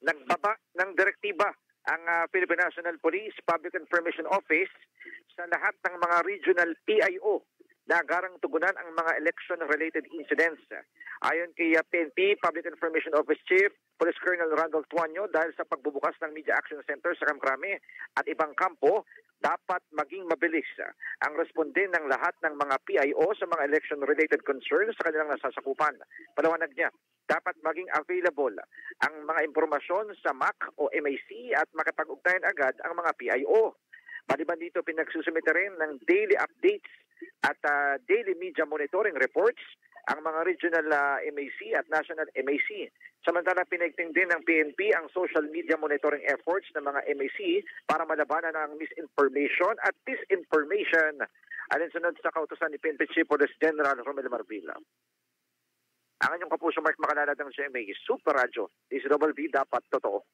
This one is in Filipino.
nagbaba ng direktiba ang Philippine National Police Public Information Office sa lahat ng mga regional PIO na agarang tugunan ang mga election-related incidents. Ayon kay PNP Public Information Office Chief Police Colonel Randolph Tuanyo, dahil sa pagbubukas ng Media Action Center sa Kamkrame at ibang kampo, dapat maging mabilis ang responde ng lahat ng mga PIO sa mga election-related concerns sa kanilang nasasakupan. Palawanag niya, dapat maging available ang mga impormasyon sa MAC o MAC at makapag-ugnayan agad ang mga PIO. Maliban dito, pinagsusumite rin ng daily updates at daily media monitoring reports ang mga regional MAC at national MAC. Samantala, pinigting din ng PNP ang social media monitoring efforts ng mga MAC para malabanan ang misinformation at disinformation. Alinsunod sa kautusan ni PNP Chief Police General Romel Marvila. Ang inyong kapuso Mark Makalalad ng GMA Super Radio. DCWB dapat totoo.